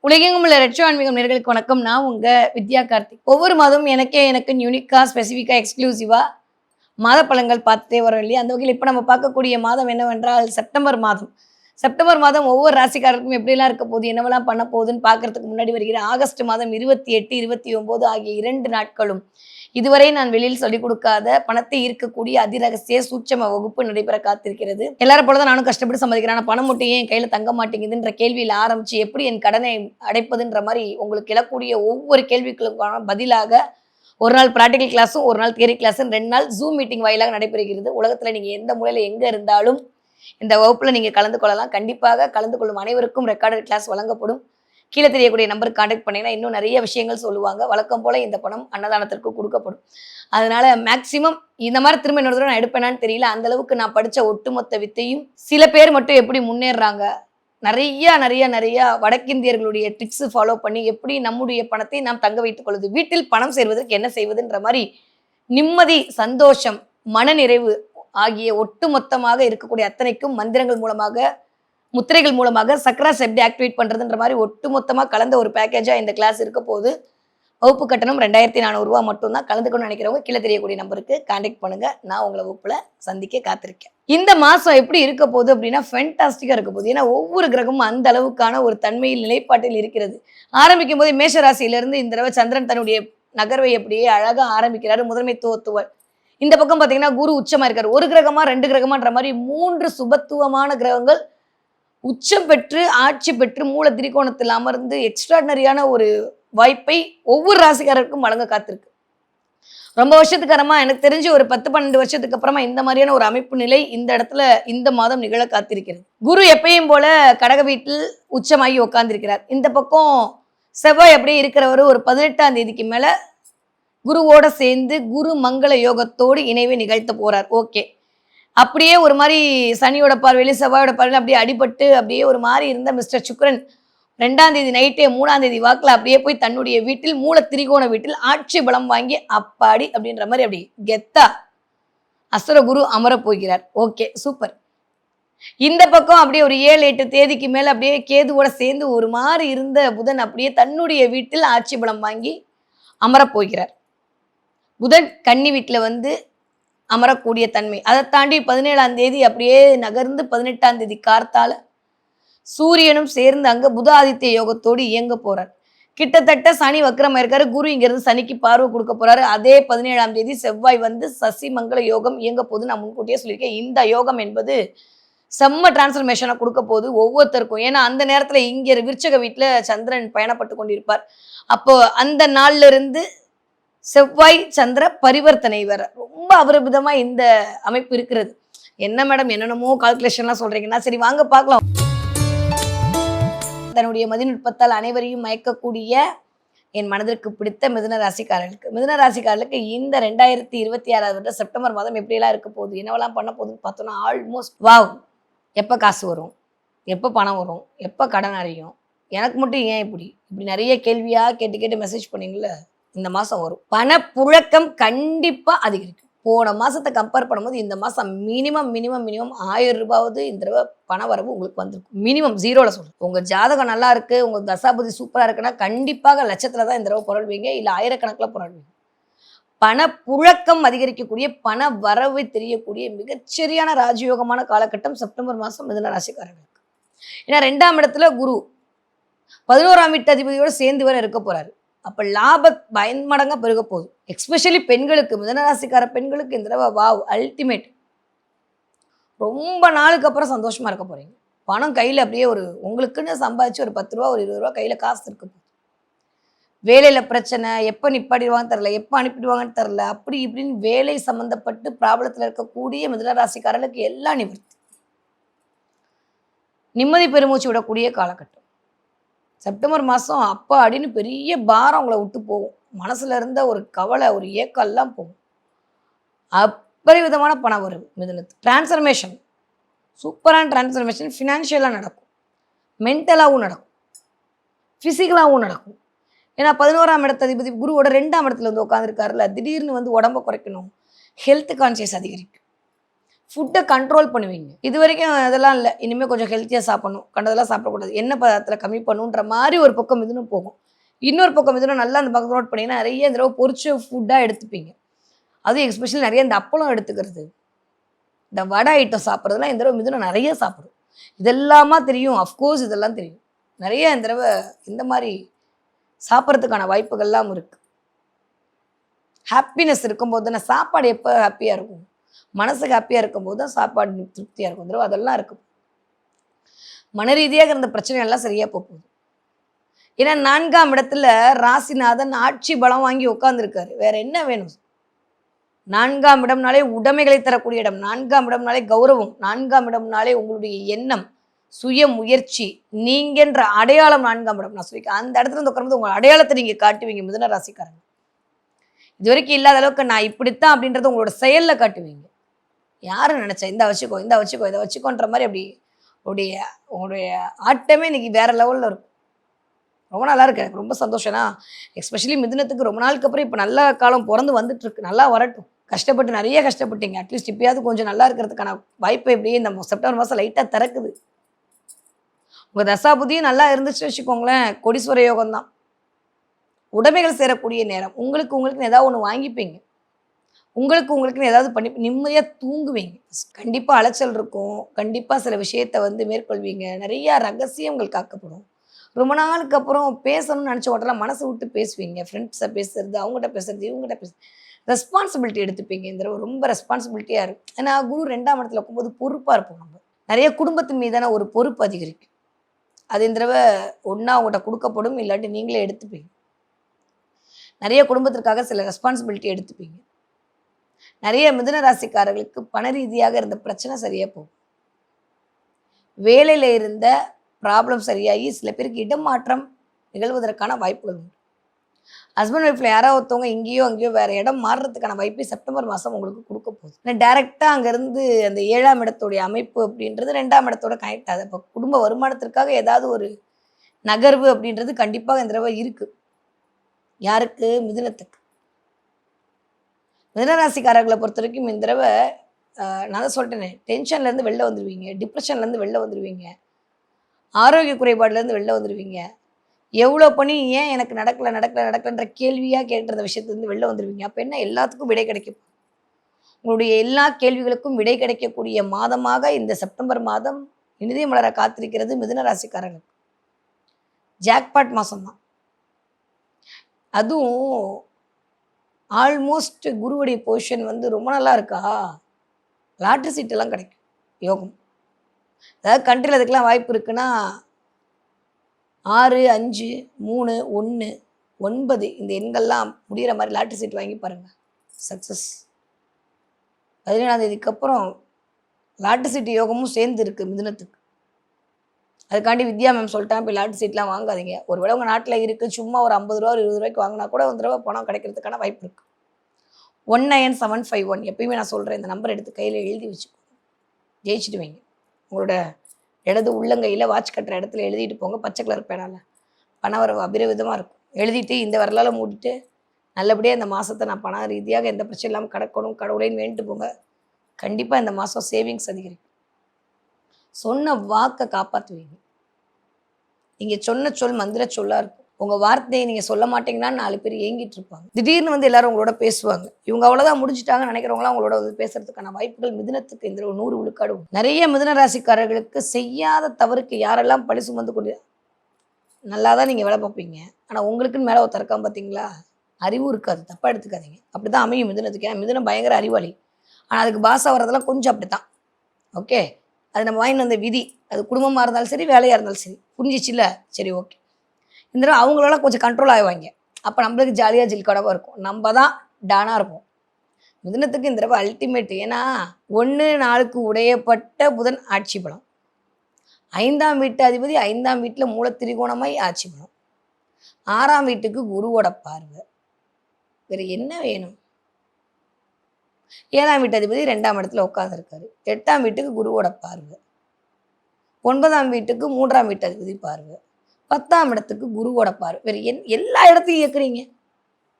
உலகெங்கும் உள்ள ரெட்ரோ ஆன்மீகம் நேயர்களுக்கு வணக்கம். நான் உங்க வித்யா கார்த்திக். ஒவ்வொரு மாதமும் எனக்கு யூனிக்கா, ஸ்பெசிஃபிக்கா, எக்ஸ்க்ளூசிவா மாத பலன்கள் பார்த்துட்டே வரோம் இல்லையா? அந்த வகையில் இப்போ நம்ம பார்க்கக்கூடிய மாதம் என்னவென்றால் செப்டம்பர் மாதம். செப்டம்பர் மாதம் ஒவ்வொரு ராசிக்காரருக்கும் எப்படிலாம் இருக்க போகுது, என்னவெல்லாம் பண்ண போகுதுன்னு பார்க்கறதுக்கு முன்னாடி வருகிற ஆகஸ்ட் மாதம் 28, 29 ஆகிய 2 நாட்களும் இதுவரை நான் வெளியில் சொல்லிக் கொடுக்காத பணத்தை ஈர்க்கக்கூடிய அதிரகசிய சூட்சம வகுப்பு நடைபெற காத்திருக்கிறது. எல்லாரும் போலதான் நானும் கஷ்டப்பட்டு சம்பாதிக்கிறேன். ஆனா பணம் மட்டும் ஏன் என் கையில தங்க மாட்டேங்குதுன்ற கேள்வியில் ஆரம்பிச்சு எப்படி என் கடனை அடைப்பதுன்ற மாதிரி உங்களுக்கு எழக்கூடிய ஒவ்வொரு கேள்விகளுக்கான பதிலாக ஒரு நாள் பிராக்டிகல் கிளாஸும் ஒரு நாள் தியரி கிளாஸும் 2 நாள் ஜூம் மீட்டிங் வாயிலாக நடைபெறுகிறது. உலகத்துல நீங்க எந்த மூலையில எங்க இருந்தாலும் இந்த வகுப்புல நீங்க கலந்து கொள்ளலாம். கண்டிப்பாக கலந்து கொள்ளும் அனைவருக்கும் ரெக்கார்டட் கிளாஸ் வழங்கப்படும். கீழே தெரியக்கூடிய நம்பருக்கு கான்டாக்ட் பண்ணீங்கன்னா இன்னும் நிறைய விஷயங்கள் சொல்லுவாங்க. வழக்கம் போல இந்த பணம் அன்னதானத்திற்கு கொடுக்கப்படும். அதனால மேக்சிமம் இந்த மாதிரி திரும்ப இன்னொரு தடவை நான் எடுப்பேனான்னு தெரியல. அந்த அளவுக்கு நான் படிச்ச ஒட்டுமொத்த வித்தையும் சில பேர் மட்டும் எப்படி முன்னேறுறாங்க, நிறைய வடக்கிந்தியர்களுடைய ட்ரிக்ஸ் ஃபாலோ பண்ணி எப்படி நம்முடைய பணத்தை நாம் தங்க வைத்துக் கொள்வது, வீட்டில் பணம் சேர்வதற்கு என்ன செய்வதுன்ற மாதிரி நிம்மதி, சந்தோஷம், மனநிறைவு ஆகிய ஒட்டுமொத்தமாக இருக்கக்கூடிய அத்தனைக்கும் மந்திரங்கள் மூலமாக, முத்திரைகள் மூலமாக சக்ராஸ் எப்படி ஆக்டிவேட் பண்றதுன்ற மாதிரி ஒட்டுமொத்தமாக கலந்த ஒரு பேக்கேஜா இந்த கிளாஸ் இருக்க போது. வகுப்பு கட்டணம் 2400 மட்டும்தான். கலந்துக்கணும்னு நினைக்கிறவங்க கீழே தெரியக்கூடிய நம்பருக்கு கான்டாக்ட் பண்ணுங்க. நான் உங்களை வகுப்புல சந்திக்க காத்திருக்கேன். இந்த மாசம் எப்படி இருக்க போகுது அப்படின்னா ஃபென்டாஸ்டிக்கா இருக்க போகுது. ஏன்னா ஒவ்வொரு கிரகமும் அந்த அளவுக்கான ஒரு தன்மையில் நிலைப்பாட்டில் இருக்கிறது. ஆரம்பிக்கும் போது மேஷ ராசியிலிருந்து இந்த தடவை சந்திரன் தன்னுடைய நகர்வை அப்படியே அழகா ஆரம்பிக்கிறாரு. முதன்மைத்துவத்துவர் இந்த பக்கம் பாத்தீங்கன்னா குரு உச்சமா இருக்காரு. ஒரு கிரகமா 2 கிரகமான்ற மாதிரி 3 சுபத்துவமான கிரகங்கள் உச்சம் பெற்று ஆட்சி பெற்று மூல திரிகோணத்தில் அமர்ந்து எக்ஸ்ட்ராடினரியான ஒரு வாய்ப்பை ஒவ்வொரு ராசிக்காரருக்கும் வழங்க காத்திருக்கு. ரொம்ப வருஷத்துக்கு அப்புறமா எனக்கு தெரிஞ்சு ஒரு 10-12 வருஷத்துக்கு அப்புறமா இந்த மாதிரியான ஒரு அமைப்பு நிலை இந்த இடத்துல இந்த மாதம் நிகழ காத்திருக்கிறது. குரு எப்பயும் போல கடக வீட்டில் உச்சமாகி உட்கார்ந்திருக்கிறார். இந்த பக்கம் செவ்வாய் அப்படியே இருக்கிறவர் ஒரு 18ஆம் தேதிக்கு மேல குருவோட சேர்ந்து குரு மங்கள யோகத்தோடு இணைவை நிகழ்த்த போறார். ஓகே, அப்படியே ஒரு மாதிரி சனியோட பார்வையிலும் செவ்வாயோட பார்வையிலும் அப்படியே அடிபட்டு அப்படியே ஒரு மாதிரி இருந்த மிஸ்டர் சுக்ரன் 2ஆம் தேதி நைட்டே 3ஆம் தேதி வாக்குல அப்படியே போய் தன்னுடைய வீட்டில் மூல திரிகோண வீட்டில் ஆட்சி பலம் வாங்கி அப்பாடி அப்படின்ற மாதிரி அப்படி கெத்தா அசுர குரு அமர போகிறார். Okay, super. இந்த பக்கம் அப்படியே ஒரு 7-8 தேதிக்கு மேல அப்படியே கேதுவோட சேர்ந்து ஒரு மாதிரி இருந்த புதன் அப்படியே தன்னுடைய வீட்டில் ஆட்சி பலம் வாங்கி அமர போகிறார். புதன் கன்னி வீட்டில் வந்து அமரக்கூடிய தன்மை. அதை தாண்டி 17ஆம் தேதி அப்படியே நகர்ந்து 18ஆம் தேதி கார்த்தால சூரியனும் சேர்ந்து அங்க புத ஆதித்ய யோகத்தோடு இயங்க போறார். கிட்டத்தட்ட சனி வக்ரமா இருக்காரு. குரு இங்கிருந்து சனிக்கு பார்வை கொடுக்க போறாரு. அதே 17ஆம் தேதி செவ்வாய் வந்து சசி மங்கள யோகம் இயங்க போது. நான் முன்கூட்டியே சொல்லியிருக்கேன், இந்த யோகம் என்பது செம்ம டிரான்ஸ்ஃபர்மேஷனை கொடுக்க போது ஒவ்வொருத்தருக்கும். ஏன்னா அந்த நேரத்துல இங்க விருச்சக வீட்டுல சந்திரன் பயணப்பட்டு கொண்டிருப்பார். அப்போ அந்த நாள்ல இருந்து செவ்வாய் சந்திர பரிவர்த்தனை வேற ரொம்ப அபரிமிதமா இந்த அமைப்பு இருக்கிறது. என்ன மேடம் என்னென்னமோ கால்குலேஷன்லாம் சொல்றீங்கன்னா, சரி வாங்க பார்க்கலாம். தன்னுடைய மதிநுட்பத்தால் அனைவரையும் மயக்கக்கூடிய என் மனதிற்கு பிடித்த மிதுன ராசிக்காரர்களுக்கு இந்த 2026 வருடம் செப்டம்பர் மாதம் எப்படியெல்லாம் இருக்க போகுது, என்னவெல்லாம் பண்ண போகுதுன்னு பார்த்தோம்னா ஆல்மோஸ்ட் வாவ். எப்போ காசு வரும், எப்போ பணம் வரும், எப்போ கடன் அடையும், எனக்கு மட்டும் ஏன் இப்படி நிறைய கேள்வியா கேட்டு மெசேஜ் பண்ணீங்களே, இந்த மாசம் வரும். பணப்புழக்கம் கண்டிப்பா அதிகரிக்கும். போன மாசத்தை கம்பேர் பண்ணும்போது இந்த மாசம் மினிமம் 1000 ரூபாவது இந்த தடவை பண வரவு உங்களுக்கு வந்திருக்கும். மினிமம் ஜீரோல சொல்றேன். உங்க ஜாதகம் நல்லா இருக்கு, உங்க தசாபதி சூப்பரா இருக்குன்னா கண்டிப்பாக லட்சத்துல தான் இந்த தடவை புரள்வீங்க, இல்ல ஆயிரக்கணக்கில் புரள்வீங்க. பணப்புழக்கம் அதிகரிக்கக்கூடிய பண வரவை தெரியக்கூடிய மிகச்சரியான ராஜயோகமான காலகட்டம் செப்டம்பர் மாசம் மிதுன ராசிக்காரர்களுக்கு. ஏன்னா 2ஆம் இடத்துல குரு 11ஆம் வீட்டு அதிபதியோட சேர்ந்து வர இருக்க போறாரு. அப்ப லாப பயன்மடங்கா பெருக போகுது. எஸ்பெஷலி பெண்களுக்கு, மிதனராசிக்கார பெண்களுக்கு இந்த தடவை வாவ் அல்டிமேட். ரொம்ப நாளுக்கு அப்புறம் சந்தோஷமா இருக்க போறீங்க. பணம் கையில அப்படியே ஒரு உங்களுக்குன்னு சம்பாதிச்சு ஒரு 10 ரூபா ஒரு 20 ரூபா கையில காசு இருக்க போகுது. வேலையில பிரச்சனை, எப்ப நிப்பாடிடுவாங்கன்னு தெரில, எப்ப அனுப்பிடுவாங்கன்னு தெரில, அப்படி இப்படின்னு வேலை சம்பந்தப்பட்டு ப்ராப்ளத்துல இருக்கக்கூடிய மிதனராசிக்காரர்களுக்கு எல்லாம் நிவர்த்தி. நிம்மதி பெருமூச்சு விடக்கூடிய காலகட்டம் செப்டம்பர் மாதம். அப்பா அப்படின்னு பெரிய பாரம் உங்களை விட்டு போகும். மனசுல இருந்த ஒரு கவலை, ஒரு ஏக்கம் எல்லாம் போகும். அப்பரிவிதமான பணம் வரும். மிதுனத்து டிரான்ஸ்ஃபர்மேஷன், சூப்பரான டிரான்ஸ்ஃபர்மேஷன் ஃபினான்ஷியலாக நடக்கும், மென்டலாகவும் நடக்கும், ஃபிசிக்கலாகவும் நடக்கும். ஏன்னா 11ஆம் இடத்த அதிபதி குருவோட 2ஆம் இடத்துல வந்து உட்காந்துருக்காருல, திடீர்னு வந்து உடம்ப குறைக்கணும், ஹெல்த் கான்சியஸ் அதிகரிக்கும், ஃபுட்டை கண்ட்ரோல் பண்ணுவீங்க. இது வரைக்கும் அதெல்லாம் இல்லை, இனிமேல் கொஞ்சம் ஹெல்த்தியாக சாப்பிடணும், கண்டதெல்லாம் சாப்பிடக்கூடாது, எண்ணெய் பதார்த்தத்தில் கம்மி பண்ணுன்ற மாதிரி ஒரு பக்கம் மிதுனம் போகும். இன்னொரு பக்கம் மிதுனம் நல்லா அந்த பக்கம் நோட் பண்ணிங்கன்னா நிறைய இந்த தடவை பொரிச்ச ஃபுட்டாக எடுத்துப்பீங்க. அதுவும் எஸ்பெஷலி நிறைய இந்த அப்பளம் எடுத்துக்கிறது, இந்த வடை ஐட்டம் சாப்பிட்றதுலாம் இந்த தடவை மிதுனம் நிறைய சாப்பிடும். இதெல்லாமா தெரியும், அஃப்கோர்ஸ் இதெல்லாம் தெரியும். நிறைய இந்த தடவை இந்த மாதிரி சாப்பிட்றதுக்கான வாய்ப்புகள்லாம் இருக்குது. ஹாப்பினஸ் இருக்கும்போது தானே சாப்பாடு எப்போ ஹாப்பியாக இருக்கும், மனசுக்கு ஹாப்பியாக இருக்கும்போது தான் சாப்பாடு திருப்தியாக இருக்கும். தடவை அதெல்லாம் இருக்கும். மன ரீதியாக இருந்த பிரச்சனைகள்லாம் சரியாக போகுது. ஏன்னா 4ஆம் இடத்துல ராசிநாதன் ஆட்சி பலம் வாங்கி உட்காந்துருக்காரு. வேற என்ன வேணும்? 4ஆம் இடம்னாலே உடைமைகளை தரக்கூடிய இடம், 4ஆம் இடம்னாலே கௌரவம், 4ஆம் இடம்னாலே உங்களுடைய எண்ணம், சுய முயற்சி, நீங்கன்ற அடையாளம். 4ஆம் இடம் நான் சொல்லியிருக்கேன். அந்த இடத்துல இருந்து உட்காரும்போது உங்கள் அடையாளத்தை நீங்கள் காட்டுவீங்க மிதுன ராசிக்காரங்க. இது வரைக்கும் இல்லாத அளவுக்கு நான் இப்படித்தான் அப்படின்றத உங்களோட செயலில் காட்டுவீங்க. யாரும் நினச்சா இந்த வச்சுக்கோ இந்த வச்சுக்கோ இதை வச்சுக்கோன்ற மாதிரி அப்படி உங்களுடைய ஆட்டமே இன்னைக்கு வேற லெவலில் இருக்கும். ரொம்ப நல்லா இருக்கு, எனக்கு ரொம்ப சந்தோஷம்னா எஸ்பெஷலி மிதுனத்துக்கு ரொம்ப நாளுக்கு அப்புறம் இப்போ நல்ல காலம் பிறந்து வந்துட்டு இருக்கு. நல்லா வரட்டும். கஷ்டப்பட்டு நிறைய கஷ்டப்பட்டீங்க, அட்லீஸ்ட் இப்பயாவது கொஞ்சம் நல்லா இருக்கிறதுக்கான வாய்ப்பை எப்படியே இந்த செப்டம்பர் மாதம் லைட்டாக திறக்குது. உங்கள் தசாபுதியும் நல்லா இருந்துச்சு வச்சுக்கோங்களேன், கொடீஸ்வர யோகம் தான். உடைமைகள் சேரக்கூடிய நேரம். உங்களுக்குன்னு ஏதாவது ஒன்று வாங்கிப்பீங்க, உங்களுக்குன்னு ஏதாவது பண்ணி நிம்மதியாக தூங்குவீங்க. கண்டிப்பாக அலைச்சல் இருக்கும், கண்டிப்பாக சில விஷயத்தை மேற்கொள்வீங்க. நிறையா ரகசியங்கள் காக்கப்படும். ரொம்ப நாளுக்கு அப்புறம் பேசணும்னு நினச்ச உடனே மனசை விட்டு பேசுவீங்க. ஃப்ரெண்ட்ஸை பேசுறது, அவங்ககிட்ட பேசுறது, இவங்ககிட்ட பேசுறது, ரெஸ்பான்சிபிலிட்டி எடுத்துப்பீங்க. இந்த தடவை ரொம்ப ரெஸ்பான்சிபிலிட்டியாக இருக்கும். ஏன்னா குரு 2ஆம் இடத்துல இருக்கும்போது பொறுப்பாக இருப்போம். நம்ம நிறைய குடும்பத்தின் மீதான ஒரு பொறுப்பு அதிகரிக்கும். அது இந்த தடவை ஒன்றா அவங்ககிட்ட கொடுக்கப்படும், இல்லாட்டி நீங்களே எடுத்துப்பீங்க. நிறைய குடும்பத்திற்காக சில ரெஸ்பான்சிபிலிட்டி எடுத்துப்பீங்க. நிறைய மிதுன ராசிக்காரர்களுக்கு பண ரீதியாக இருந்த பிரச்சனை சரியாக போகும். வேலையில் இருந்த ப்ராப்ளம் சரியாகி சில பேருக்கு இடமாற்றம் நிகழ்வதற்கான வாய்ப்புகள் உண்டு. ஹஸ்பண்ட் ஒய்ஃபில் யாராவது ஒருத்தவங்க இங்கேயோ அங்கேயோ வேறு இடம் மாறுறதுக்கான வாய்ப்பை செப்டம்பர் மாதம் உங்களுக்கு கொடுக்க போகுது. ஏன்னா டேரெக்டாக அங்கேருந்து அந்த 7ஆம் இடத்துடைய அமைப்பு அப்படின்றது 2ஆம் இடத்தோட கனெக்ட் ஆகுது. இப்போ குடும்ப வருமானத்திற்காக ஏதாவது ஒரு நகர்வு அப்படின்றது கண்டிப்பாக இந்த தடவை இருக்குது. யாருக்கு? மிதுனத்துக்கு. மிதுனராசிக்காரர்களை பொறுத்த வரைக்கும் இந்த தடவை நான் தான் சொல்லிட்டேனே, டென்ஷன்லேருந்து வெளில வந்துடுவீங்க, டிப்ரெஷன்லேருந்து வெளில வந்துடுவீங்க, ஆரோக்கிய குறைபாடுலேருந்து வெளில வந்துடுவீங்க. எவ்வளோ பண்ணி ஏன் எனக்கு நடக்கலைன்ற கேள்வியாக கேட்குற விஷயத்துலேருந்து வெளில வந்துடுவீங்க. அப்போ என்ன, எல்லாத்துக்கும் விடை கிடைக்கும். உங்களுடைய எல்லா கேள்விகளுக்கும் விடை கிடைக்கக்கூடிய மாதமாக இந்த செப்டம்பர் மாதம் இனிதே மலர காத்திருக்கிறது மிதுன ராசிக்காரர்களுக்கு. ஜாக்பாட் மாதம்தான். அதுவும் ஆல்மோஸ்ட் குருவுடைய பொசிஷன் ரொம்ப நல்லா இருக்கா, லாட்ரி சீட்டெல்லாம் கிடைக்கும் யோகம். அதாவது கண்ட்ரியில் அதுக்கெல்லாம் வாய்ப்பு இருக்குன்னா 6, 5, 3, 1, 9 இந்த எண்கள்லாம் முடிகிற மாதிரி லாட்ரி சீட் வாங்கி பாருங்கள், சக்ஸஸ். 17ஆம் தேதிக்கு அப்புறம் லாட்ரி சீட்டு யோகமும் சேர்ந்து இருக்குது மிதுனத்துக்கு. அதுக்காண்டி வித்யா மேம் சொல்லிட்டாங்க, இப்போ லாட்ரி சீட்லாம் வாங்காதீங்க. ஒரு வேளை உங்கள் நாட்டில் இருக்குது, சும்மா ஒரு 50 ரூபா 20 ரூபாய்க்கு வாங்கினா கூட ஒரு தடவை பணம் கிடைக்கிறதுக்கான வாய்ப்பு இருக்குது. 19751 எப்பயுமே நான் சொல்கிறேன், இந்த நம்பர் எடுத்து கையில் எழுதி வச்சுக்கோங்க, ஜெயிச்சுட்டு வைங்க. உங்களோட இடது உள்ளங்கையில் வாட்ச் கட்டுற இடத்துல எழுதிட்டு போங்க, பச்சை கலர் பேனால. பணவரவு அபிரவிதமாக இருக்கும். எழுதிட்டு இந்த வரலால் மூடிட்டு நல்லபடியாக இந்த மாதத்தை நான் பண ரீதியாக எந்த பிரச்சனை இல்லாமல் கடக்கணும் கடவுளைன்னு வேண்டிட்டு போங்க. கண்டிப்பாக இந்த மாதம் சேவிங்ஸ் அதிகரிக்கும். சொன்ன வாக்கை காப்பாற்றுவீங்க. நீங்கள் சொன்ன சொல் மந்திர சொல்லாக இருக்கும். உங்கள் வார்த்தையை நீங்கள் சொல்ல மாட்டீங்கன்னா 4 பேர் ஏங்கிட்டு இருப்பாங்க. திடீர்னு எல்லாரும் உங்களோட பேசுவாங்க. இவங்க அவ்வளோதான் முடிச்சுட்டாங்கன்னு நினைக்கிறவங்களாம் உங்களோட பேசுறதுக்கான வாய்ப்புகள் மிதுனத்துக்கு இந்த 100 விழுக்காடு. நிறைய மிதுன ராசிக்காரர்களுக்கு செய்யாத தவறுக்கு யாரெல்லாம் பழி சுமந்து கொண்டு நல்லா தான் நீங்கள் வேலை பார்ப்பீங்க. ஆனால் உங்களுக்குன்னு மேலே ஒருத்தர் இருக்கான் பார்த்தீங்களா, அறிவும் இருக்காது, தப்பாக எடுத்துக்காதீங்க. அப்படி தான் அமையும் மிதுனத்துக்கு. ஏன்னா மிதுனம் பயங்கர அறிவாளி. ஆனால் அதுக்கு பாசா வர்றதெல்லாம் கொஞ்சம் அப்படி தான். ஓகே, அது நம்ம வாங்கிட்டு வந்த விதி. அது குடும்பமாக இருந்தாலும் சரி, வேலையாக இருந்தாலும் சரி. புரிஞ்சிச்சுல்ல? சரி, ஓகே. இந்த தடவை அவங்களால கொஞ்சம் கண்ட்ரோல் ஆகுவாங்க. அப்போ நம்மளுக்கு ஜாலியாக ஜில்கடவாக இருக்கும், நம்ம தான் டானாக இருப்போம். மிதுனத்துக்கு இந்த தடவை அல்டிமேட். ஏன்னா 1-4க்கு உடையப்பட்ட புதன் ஆட்சி பலம், 5ஆம் வீட்டு அதிபதி 5ஆம் வீட்டில் மூலத்திரிகோணமாய் ஆட்சி பலம், 6ஆம் வீட்டுக்கு குருவோட பார்வை. வேறு என்ன வேணும்? 7ஆம் வீட்டு அதிபதி 2ஆம் இடத்துல உட்காந்துருக்காரு, 8ஆம் வீட்டுக்கு குருவோட பார்வை, 9ஆம் வீட்டுக்கு 3ஆம் வீட்டு அதிபதி பார்வை, 10ஆம் இடத்துக்கு குருவோட பார்வை. வேறு எல்லா இடத்தையும் இயக்குறீங்க.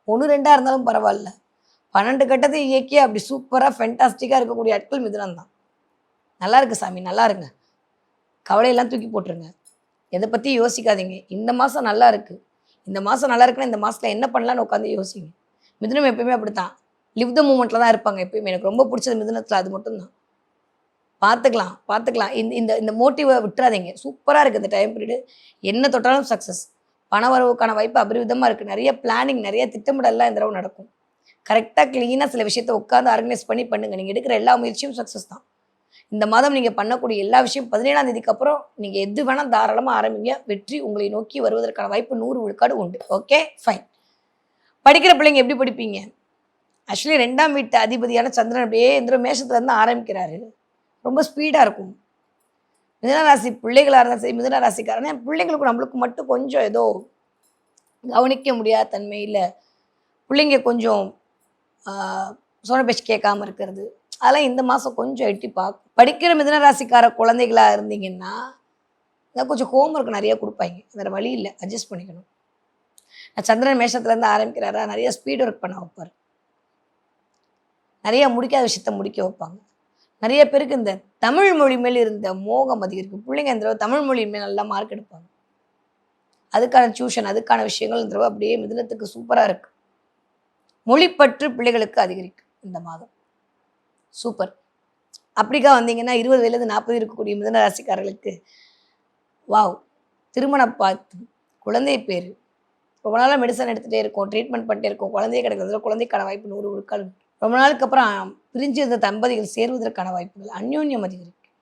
1-2 இருந்தாலும் பரவாயில்ல, 12 கட்டத்தை இயக்கி அப்படி சூப்பராக ஃபென்டாஸ்டிக்காக இருக்கக்கூடிய ஆட்கள் மிதுனம் தான். நல்லா இருக்கு சாமி, நல்லா இருங்க. கவலையெல்லாம் தூக்கி போட்டுருங்க. எதை பற்றியும் யோசிக்காதீங்க. இந்த மாதம் நல்லா இருக்குது, இந்த மாதம் நல்லா இருக்குன்னா இந்த மாதத்தில் என்ன பண்ணலான்னு உட்காந்து யோசிங்க. மிதுனம் எப்பயுமே அப்படித்தான், லிவ் த மூமெண்ட்டில் தான் இருப்பாங்க எப்பயுமே. எனக்கு ரொம்ப பிடிச்சது மிதுனத்தில் அது மட்டும்தான். பார்த்துக்கலாம் பார்த்துக்கலாம், இந்த இந்த இந்த மோட்டிவை விட்டுறாதீங்க. சூப்பராக இருக்குது இந்த டைம் பீரியடு. என்ன தொட்டாலும் சக்ஸஸ். பண வரவுக்கான வாய்ப்பு அபரிவிதமாக இருக்குது. நிறைய பிளானிங், நிறைய திட்டமிடலாம் இந்த தடவை நடக்கும். கரெக்டாக க்ளீனாக சில விஷயத்தை உட்காந்து ஆர்கனைஸ் பண்ணி பண்ணுங்கள். நீங்கள் எடுக்கிற எல்லா முயற்சியும் சக்ஸஸ் தான். இந்த மாதம் நீங்கள் பண்ணக்கூடிய எல்லா விஷயம் 17ஆம் தேதிக்கு அப்புறம் நீங்கள் எது வேணால் தாராளமாக ஆரம்பிங்க. வெற்றி உங்களை நோக்கி வருவதற்கான வாய்ப்பு 100 விழுக்காடு உண்டு. Okay fine. படிக்கிற பிள்ளைங்க எப்படி படிப்பீங்க? ஆக்சுவலி 2ஆம் வீட்டு அதிபதியான சந்திரன் அப்படியே இந்த மேஷத்துலேருந்து ஆரம்பிக்கிறாரு. ரொம்ப ஸ்பீடாக இருக்கும். மிதுனராசி பிள்ளைகளாக இருந்தால் சரி, மிதுனராசிக்காரனே பிள்ளைங்களுக்கு நம்மளுக்கு மட்டும் கொஞ்சம் ஏதோ கவனிக்க முடியாத தன்மையில் பிள்ளைங்க கொஞ்சம் சொன்ன பேச்சு கேட்காம இருக்கிறது, அதெல்லாம் இந்த மாதம் கொஞ்சம் எட்டி பார்க்கும். படிக்கிற மிதுனராசிக்கார குழந்தைகளாக இருந்தீங்கன்னா கொஞ்சம் ஹோம்ஒர்க் நிறைய கொடுப்பாங்க. வேறு வழி இல்லை, அட்ஜஸ்ட் பண்ணிக்கணும். சந்திரன் மேஷத்துலேருந்து ஆரம்பிக்கிறாரா, நிறைய ஸ்பீட் ஒர்க் பண்ண வைப்பார். நிறைய முடிக்காத விஷயத்த முடிக்க வைப்பாங்க. நிறைய பேருக்கு இந்த தமிழ் மொழி மேல் இருந்த மோகம் அதிகரிக்கும். பிள்ளைங்க இந்த தடவை தமிழ் மொழி மேல் நல்லா மார்க் எடுப்பாங்க. அதுக்கான டியூஷன், அதுக்கான விஷயங்கள் இந்த தடவை அப்படியே மிதுனத்துக்கு சூப்பராக இருக்குது. மொழிப்பற்று பிள்ளைகளுக்கு அதிகரிக்கும் இந்த மாதம். சூப்பர். அப்படிக்கா வந்தீங்கன்னா 20 வயதுலேருந்து 40 இருக்கக்கூடிய மிதுன ராசிக்காரர்களுக்கு வாவ், திருமணம் பார்த்து குழந்தை பேர், ரொம்ப நாளாக மெடிசன் எடுத்துகிட்டே இருக்கோம், ட்ரீட்மெண்ட் பண்ணிட்டே இருக்கோம், குழந்தைய கிடைக்கிறதுல குழந்தைக்கான வாய்ப்பு 100 விழுக்காடு. ரொம்ப நாளுக்கு அப்புறம் பிரிஞ்சிருந்த தம்பதிகள் சேர்வதற்கான வாய்ப்புகள், அந்யோன்யம் அதிகரிக்கும்,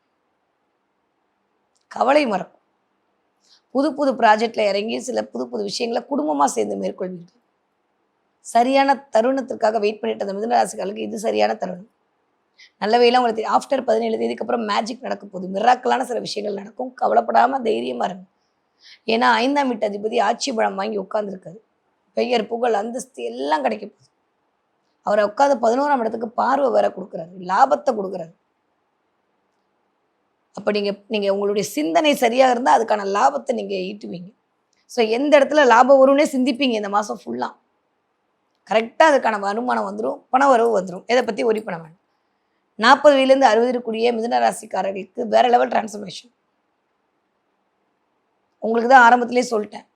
கவலை மறக்கும். புது புது ப்ராஜெக்டில் இறங்கி சில புது புது விஷயங்களை குடும்பமாக சேர்ந்து மேற்கொள்வீர்கள். சரியான தருணத்திற்காக வெயிட் பண்ணிட்டு அந்த மிதுன ராசிக்காரர்களுக்கு இது சரியான தருணம். நல்லவையெல்லாம் உங்களுக்கு ஆஃப்டர் 17 தேதிக்கு அப்புறம் மேஜிக் நடக்க போகுது. மிராக்கலான சில விஷயங்கள் நடக்கும். கவலைப்படாமல் தைரியமாக இருங்க. ஏன்னா 5ஆம் வீட்டு அதிபதி ஆட்சி பலம் வாங்கி உட்காந்துருக்காரு. பெயர், புகழ், அந்தஸ்து எல்லாம் கிடைக்க போகுது. அவரை உட்காந்து 11ஆம் இடத்துக்கு பார்வை வேற கொடுக்குறாரு, லாபத்தை கொடுக்குறாரு. அப்போ நீங்கள் உங்களுடைய சிந்தனை சரியாக இருந்தால் அதுக்கான லாபத்தை நீங்கள் ஈட்டுவீங்க. ஸோ எந்த இடத்துல லாபம் வரும்னே சிந்திப்பீங்க இந்த மாதம் ஃபுல்லாக. கரெக்டாக அதுக்கான வருமானம் வந்துடும், பண வரவு வந்துடும். எதை பற்றி ஒரி பண்ண வேண்டாம். 40 வயதுலேருந்து 60 இருக்கக்கூடிய மிதுன ராசிக்காரர்களுக்கு வேற லெவல் டிரான்ஸ்ஃபர்மேஷன். உங்களுக்கு தான் ஆரம்பத்திலே சொல்லிட்டேன்,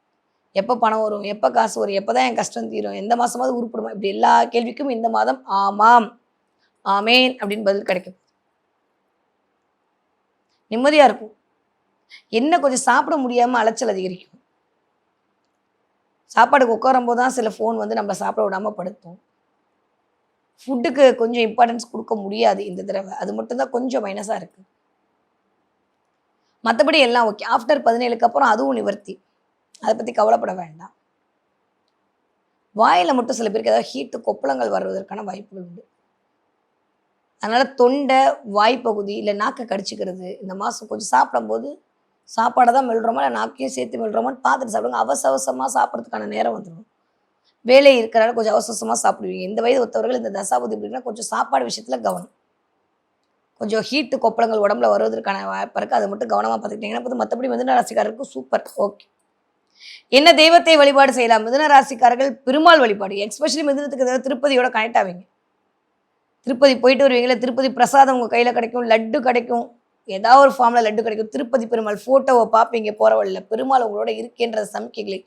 எப்போ பணம் வரும், எப்போ காசு வரும், எப்போ தான் என் கஷ்டம் தீரும், எந்த மாதமாவது உருப்படுமா, இப்படி எல்லா கேள்விக்கும் இந்த மாதம் ஆமாம் ஆமேன் அப்படின்னு பதில் கிடைக்கும். நிம்மதியாக இருக்கும். என்ன கொஞ்சம் சாப்பிட முடியாமல் அலைச்சல் அதிகரிக்கும். சாப்பாடுக்கு உட்காரும் போது தான் சில ஃபோன் வந்து நம்மளை சாப்பிட விடாமல் படுத்தும். ஃபுட்டுக்கு கொஞ்சம் இம்பார்ட்டன்ஸ் கொடுக்க முடியாது இந்த தடவை. அது மட்டும்தான் கொஞ்சம் மைனஸாக இருக்குது. மற்றபடி எல்லாம் ஓகே. ஆஃப்டர் 17க்கு அப்புறம் அதுவும் நிவர்த்தி. அதை பற்றி கவலைப்பட வேண்டாம். வாயில் மட்டும் சில பேருக்கு ஏதாவது ஹீட்டு கொப்பளங்கள் வருவதற்கான வாய்ப்புகள் உண்டு. அதனால் தொண்டை, வாய்ப்பகுதி இல்லை நாக்கை கடிச்சிக்கிறது இந்த மாதம் கொஞ்சம் சாப்பிடும்போது சாப்பாடை தான் மெல்றோமா இல்லை நாக்கையும் சேர்த்து மெல்றோமான்னு பார்த்துட்டு சாப்பிடுங்க. அவசரமாக சாப்பிட்றதுக்கான நேரம் வந்துடும். வேலை இருக்கிறனால கொஞ்சம் அவசரமாக சாப்பிடுவீங்க. இந்த வயது ஒத்தவர்கள் இந்த தசாபுதி அப்படின்னா கொஞ்சம் சாப்பாடு விஷயத்தில் கவனம். கொஞ்சம் ஹீட்டு கொப்பளங்கள் உடம்புல வருவதற்கான வாய்ப்பு இருக்குது. அதை மட்டும் கவனமாக பார்த்துக்கிட்டிங்கன்னா மற்றபடி மிதுன ராசிக்காரருக்கு சூப்பர். ஓகே. என்ன தெய்வத்தை வழிபாடு செய்யலாம்? மிதுன ராசிக்காரர்கள் பெருமாள் வழிபாடு, எஸ்பெஷலி மிதுனத்துக்கு திருப்பதியோட கனெக்ட் ஆவீங்க. திருப்பதி போயிட்டு வருவீங்களா, திருப்பதி பிரசாதம் உங்கள் கையில் கிடைக்கும், லட்டு கிடைக்கும், ஏதாவது ஒரு ஃபார்மில் லட்டு கிடைக்கும். திருப்பதி பெருமாள் ஃபோட்டோவை பார்ப்பீங்க போகிற வழியில். பெருமாள் உங்களோட இருக்கின்ற சமிக்கைகளை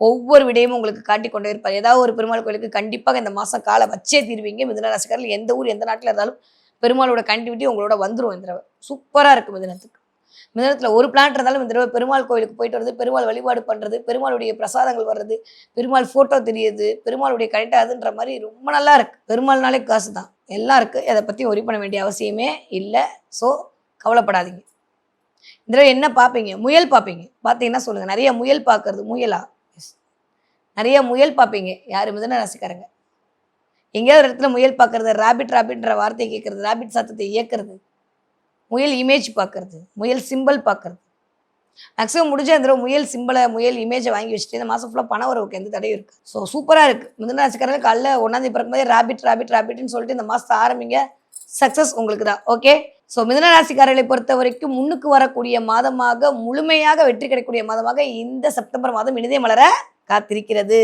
ஒவ்வொரு விடையும் உங்களுக்கு காட்டி கொண்டே இருப்பார். ஏதாவது ஒரு பெருமாள் கோயிலுக்கு கண்டிப்பாக இந்த மாதம் காலை வச்சே தீர்வீங்க. மிதுன ராசிக்காரர்கள் எந்த ஊர் எந்த நாட்டில் இருந்தாலும் பெருமாளோட கண்டிவிட்டி உங்களோட வந்துடும். இந்த தடவை சூப்பராக இருக்குது மிதுனத்துக்கு. மிதுனத்தில் ஒரு பிளான் இருந்தாலும் இந்த தடவை பெருமாள் கோயிலுக்கு போயிட்டு வருது, பெருமாள் வழிபாடு பண்ணுறது, பெருமாளுடைய பிரசாதங்கள் வர்றது, பெருமாள் ஃபோட்டோ தெரியுது, பெருமாளுடைய கரெக்டாக அதுன்ற மாதிரி ரொம்ப நல்லா இருக்குது. பெருமாள்னாலே காசு தான், எல்லாம் இருக்குது. அதை பற்றி ஒரி பண்ண வேண்டிய அவசியமே இல்லை. ஸோ கவலைப்படாதீங்க. இந்த தடவை என்ன பார்ப்பீங்க? முயல் பார்ப்பீங்க. பார்த்தீங்கன்னா சொல்லுங்கள். நிறைய முயல் பார்க்கறது. முயலா? நிறைய முயல் பார்ப்பீங்க. யார்? மிதுன ராசிக்காரங்க. எங்கேயாவது ஒரு இடத்துல முயல் பார்க்கறது, ராபிட்ன்ற வார்த்தையை கேட்கறது, ராபிட் சத்தத்தை இயக்கிறது, முயல் இமேஜ் பார்க்கறது, முயல் சிம்பிள் பார்க்கறது. மேக்ஸிமம் முடிஞ்ச இந்த முயல் சிம்பிளை, முயல் இமேஜை வாங்கி வச்சுட்டு இந்த மாதம் ஃபுல்லாக பணம் வரவுக்கு எந்த தடையும் இருக்குது. ஸோ சூப்பராக இருக்குது. மிதுன ராசிக்காரங்க காலைல 1ஆம் தேதி பிறக்கும்போதே ராபிட்னு சொல்லிட்டு இந்த மாதத்தை ஆரம்பிங்க. சக்ஸஸ் உங்களுக்கு தான். ஓகே. ஸோ மிதுன ராசிக்காரர்களை பொறுத்த வரைக்கும் முன்னுக்கு வரக்கூடிய மாதமாக, முழுமையாக வெற்றி கிடைக்கக்கூடிய மாதமாக இந்த செப்டம்பர் மாதம் இனிதே மலர காத்திருக்கிறது.